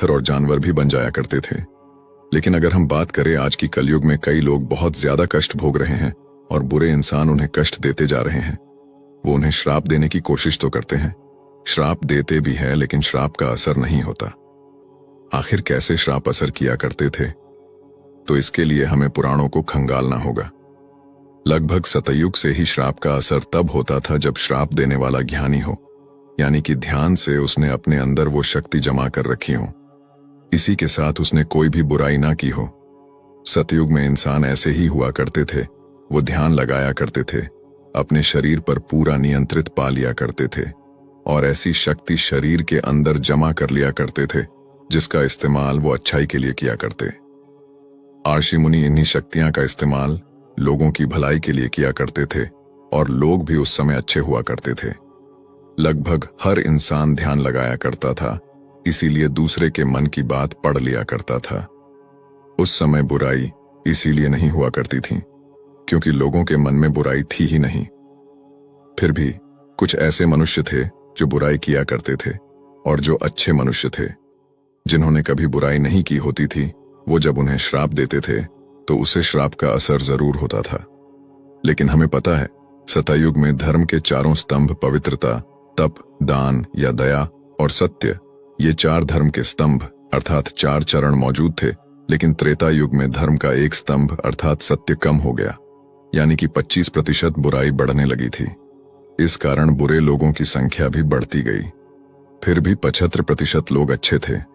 पत्थर और जानवर भी बन जाया करते थे। लेकिन अगर हम बात करें आज की कलयुग में, कई लोग बहुत ज्यादा कष्ट भोग रहे हैं और बुरे इंसान उन्हें कष्ट देते जा रहे हैं। वो उन्हें श्राप देने की कोशिश तो करते हैं, श्राप देते भी हैं, लेकिन श्राप का असर नहीं होता। आखिर कैसे श्राप असर किया करते थे? तो इसके लिए हमें पुराणों को खंगालना होगा। लगभग सतयुग से ही श्राप का असर तब होता था जब श्राप देने वाला ज्ञानी हो, यानी कि ध्यान से उसने अपने अंदर वो शक्ति जमा कर रखी हो, इसी के साथ उसने कोई भी बुराई ना की हो। सतयुग में इंसान ऐसे ही हुआ करते थे। वो ध्यान लगाया करते थे, अपने शरीर पर पूरा नियंत्रित पा लिया करते थे और ऐसी शक्ति शरीर के अंदर जमा कर लिया करते थे जिसका इस्तेमाल वो अच्छाई के लिए किया करते। ऋषि मुनि इन्हीं शक्तियां का इस्तेमाल लोगों की भलाई के लिए किया करते थे और लोग भी उस समय अच्छे हुआ करते थे। लगभग हर इंसान ध्यान लगाया करता था, इसीलिए दूसरे के मन की बात पढ़ लिया करता था। उस समय बुराई इसीलिए नहीं हुआ करती थी क्योंकि लोगों के मन में बुराई थी ही नहीं। फिर भी कुछ ऐसे मनुष्य थे जो बुराई किया करते थे और जो अच्छे मनुष्य थे जिन्होंने कभी बुराई नहीं की होती थी, वो जब उन्हें श्राप देते थे तो उसे श्राप का असर जरूर होता था। लेकिन हमें पता है, सतयुग में धर्म के चारों स्तंभ पवित्रता, तप, दान या दया और सत्य, ये चार धर्म के स्तंभ अर्थात चार चरण मौजूद थे। लेकिन त्रेता युग में धर्म का एक स्तंभ अर्थात सत्य कम हो गया, यानी कि 25% बुराई बढ़ने लगी थी। इस कारण बुरे लोगों की संख्या भी बढ़ती गई। फिर भी 75% लोग अच्छे थे।